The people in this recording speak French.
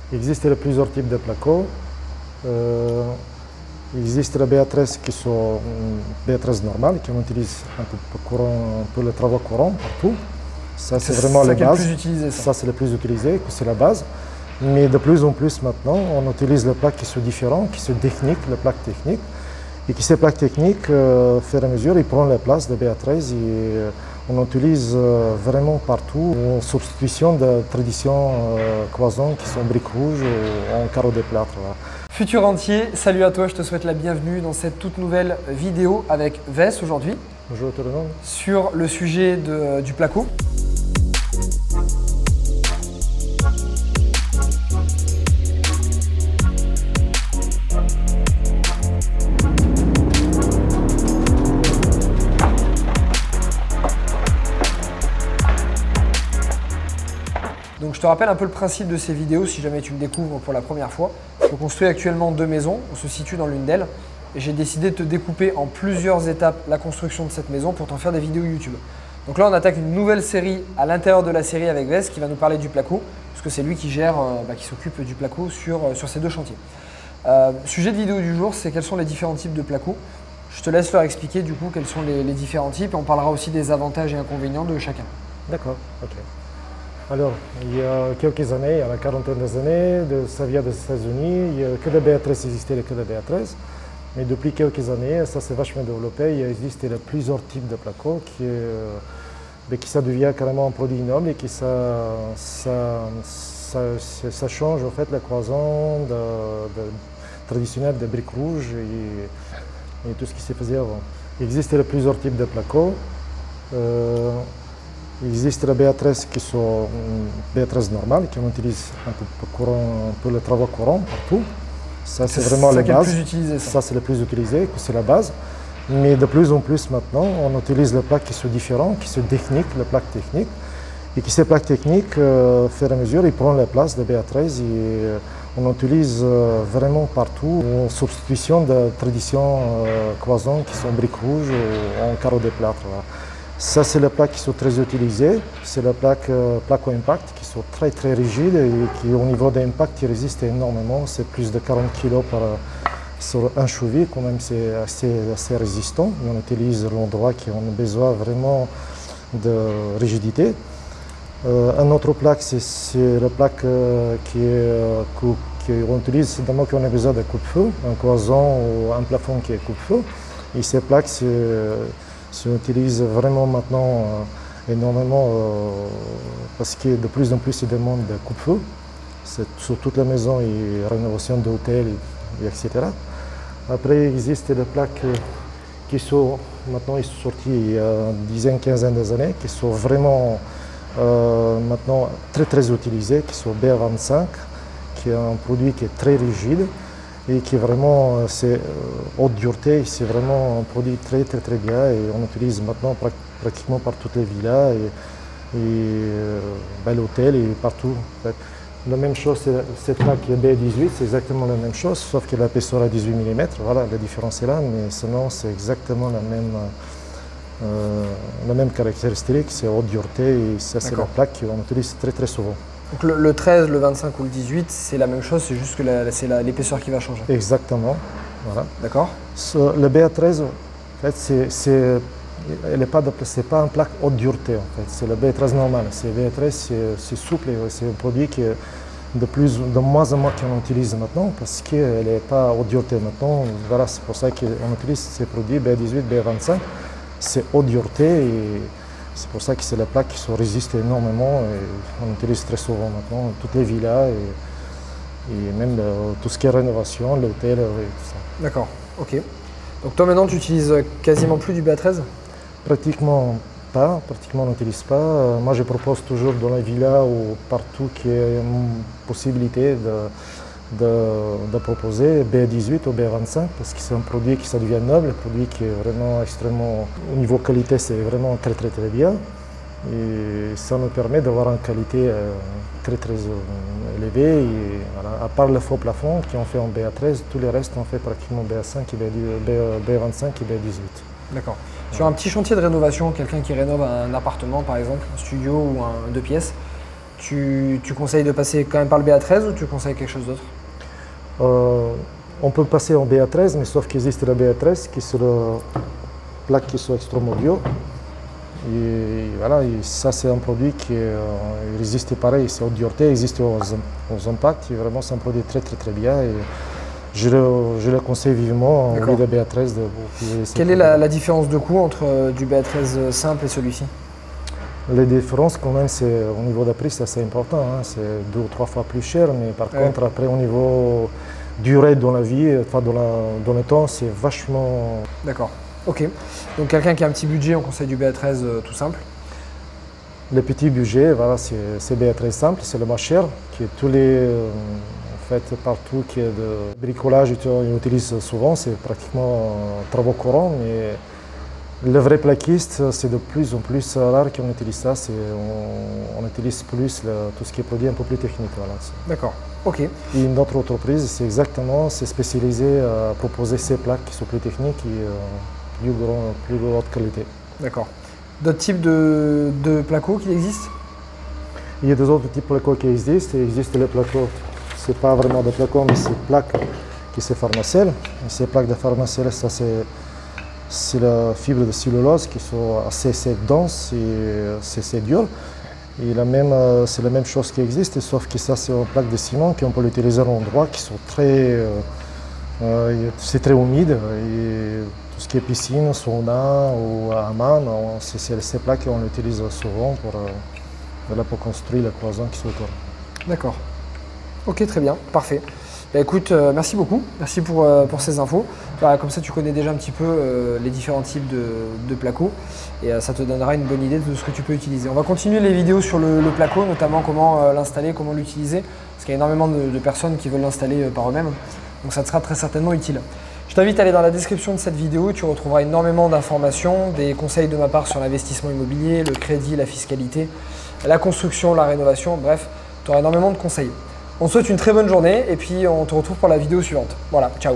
Il existe plusieurs types de placo. Il existe les BA13 qui sont BA13 normales, qu'on utilise un peu pour les travaux courants partout. Ça, c'est vraiment la base. Ça, c'est le plus utilisé, c'est la base. Mais de plus en plus maintenant, on utilise les plaques qui sont différentes, qui sont techniques, les plaques techniques. Et qui ces plaques techniques, au fur et à mesure, ils prennent la place de BA13 et on utilise vraiment partout en substitution de traditions cloisons qui sont briques rouges ou en carreaux de plâtre. Voilà. Futur entier, salut à toi, je te souhaite la bienvenue dans cette toute nouvelle vidéo avec Vess aujourd'hui. Bonjour tout le monde. Sur le sujet du placo. Donc je te rappelle un peu le principe de ces vidéos si jamais tu me découvres pour la première fois. Je construis actuellement 2 maisons, on se situe dans l'une d'elles et j'ai décidé de te découper en plusieurs étapes la construction de cette maison pour t'en faire des vidéos YouTube. Donc là on attaque une nouvelle série à l'intérieur de la série avec Vess qui va nous parler du placo parce que c'est lui qui gère, qui s'occupe du placo sur ces 2 chantiers. Sujet de vidéo du jour, c'est quels sont les différents types de placo. Je te laisse leur expliquer du coup quels sont les différents types et on parlera aussi des avantages et inconvénients de chacun. D'accord, ok. Alors, il y a quelques années, il y a la quarantaine d'années, ça vient des États-Unis, il n'y a que le BA13 existait, que le BA13. Mais depuis quelques années, ça s'est vachement développé, il existe plusieurs types de placo qui ça devient carrément un produit noble et qui ça change en fait la cloison traditionnelle de briques rouges et tout ce qui se faisait avant. Il existe plusieurs types de placo. Il existe les BA13 qui sont BA13 normales, qu'on utilise un peu pour les travaux courants partout. Ça, c'est vraiment la base. Ça, c'est le plus utilisé, c'est la base. Mais de plus en plus maintenant, on utilise les plaques qui sont différentes, qui sont techniques, les plaques techniques. Et qui ces plaques techniques, au fur et à mesure, ils prennent la place de BA13 et on utilise vraiment partout en substitution de traditions cloisons qui sont briques rouges ou en carreaux de plâtre. Voilà. Ça, c'est les plaques qui sont très utilisées. C'est les plaques placo impact qui sont très rigides et qui, au niveau d'impact, résistent énormément. C'est plus de 40 kg sur un cheville, quand même, c'est assez résistant. Et on utilise l'endroit qui a besoin vraiment de rigidité. Un autre plaque, c'est la plaque qu'on utilise seulement quand on a besoin de coupe-feu, un cloison ou un plafond qui est coupe-feu. Et ces plaques, on utilise vraiment maintenant énormément parce que de plus en plus il demande de coupe-feu. C'est sur toute la maison et rénovation d'hôtels, etc. Après, il existe des plaques qui sont maintenant sorties il y a une dizaine, quinzaine d'années, qui sont vraiment maintenant très utilisées, qui sont BA25, qui est un produit qui est très rigide et qui est vraiment haute dureté, c'est vraiment un produit très bien et on utilise maintenant pratiquement par toutes les villas et l'hôtel et partout. En fait. La même chose, cette plaque qui est B18, c'est exactement la même chose, sauf que l'épaisseur est 18 mm, voilà, la différence est là, mais sinon c'est exactement la même caractéristique, c'est haute dureté et ça c'est la plaque qu'on utilise très souvent. Donc le 13, le 25 ou le 18, c'est la même chose, c'est juste que c'est l'épaisseur qui va changer. Exactement, voilà. D'accord. Le BA13, en fait, c'est pas une plaque haute dureté, en fait. C'est le BA13 normal. Le BA13, c'est souple, c'est un produit qui est de moins en moins qu'on utilise maintenant parce qu'elle n'est pas haute dureté maintenant. Voilà, c'est pour ça qu'on utilise ces produits BA18, BA25. C'est haute dureté et c'est pour ça que c'est la plaque qui se résiste énormément et on utilise très souvent maintenant toutes les villas et même tout ce qui est rénovation, l'hôtel et tout ça. D'accord, ok. Donc toi maintenant tu utilises quasiment plus du BA13 ? Pratiquement pas, on n'utilise pas. Moi je propose toujours dans la villa ou partout qu'il y ait une possibilité de proposer BA18 ou BA25 parce que c'est un produit qui ça devient noble, un produit qui est vraiment extrêmement, au niveau qualité c'est vraiment très bien et ça nous permet d'avoir une qualité très élevée et voilà. À part le faux plafond qui ont fait en BA13, tous les restes ont fait pratiquement BA5 et BA25 et BA18. D'accord. Sur un petit chantier de rénovation, quelqu'un qui rénove un appartement par exemple, un studio ou un 2 pièces, Tu conseilles de passer quand même par le BA13 ou tu conseilles quelque chose d'autre? On peut passer en BA13, mais sauf qu'il existe la BA13 qui est la plaque qui sont extrêmement bio. Et voilà, et ça c'est un produit qui résiste pareil, c'est aux duretés, existe aux impacts. Et vraiment c'est un produit très bien. Et je le conseille vivement au lieu de BA13. Quelle est la différence de coût entre du BA13 simple et celui-ci? Les différences quand même, c'est au niveau de prix, c'est assez important. Hein. C'est 2 ou 3 fois plus cher, mais par contre après au niveau durée dans la vie, enfin dans le temps, c'est vachement... D'accord. Ok. Donc quelqu'un qui a un petit budget, on conseille du BA13 tout simple. Le petit budget, voilà, c'est BA13 simple, c'est le moins cher, qui est tous les... en fait, partout qui est de bricolage, ils utilisent souvent, c'est pratiquement travaux courants, mais le vrai plaquiste, c'est de plus en plus rare qu'on utilise ça, on utilise plus tout ce qui est produit un peu plus technique. Voilà. D'accord, ok. Et notre entreprise, c'est spécialisé à proposer ces plaques qui sont plus techniques et plus grande qualité. D'accord. D'autres types de placo qui existent? Il y a des autres types de placo qui existent. Il existe les placos, ce n'est pas vraiment des placos, mais c'est plaques qui sont pharmacelles. Ces plaques de pharmacelles, ça c'est la fibre de cellulose qui sont assez denses et assez dures. Et c'est la même chose qui existe, sauf que ça c'est une plaque de ciment qu'on peut l'utiliser en endroits qui sont c'est très humide. Et tout ce qui est piscine, sauna ou hammam, c'est ces plaques qu'on utilise souvent pour construire la cloison qui sont autour. D'accord. Ok, très bien, parfait. Bah, écoute, merci beaucoup, merci pour ces infos. Voilà, comme ça, tu connais déjà un petit peu les différents types de placo et ça te donnera une bonne idée de ce que tu peux utiliser. On va continuer les vidéos sur le placo, notamment comment l'installer, comment l'utiliser, parce qu'il y a énormément de personnes qui veulent l'installer par eux-mêmes, donc ça te sera très certainement utile. Je t'invite à aller dans la description de cette vidéo, tu retrouveras énormément d'informations, des conseils de ma part sur l'investissement immobilier, le crédit, la fiscalité, la construction, la rénovation, bref, tu auras énormément de conseils. On te souhaite une très bonne journée et puis on te retrouve pour la vidéo suivante. Voilà, ciao!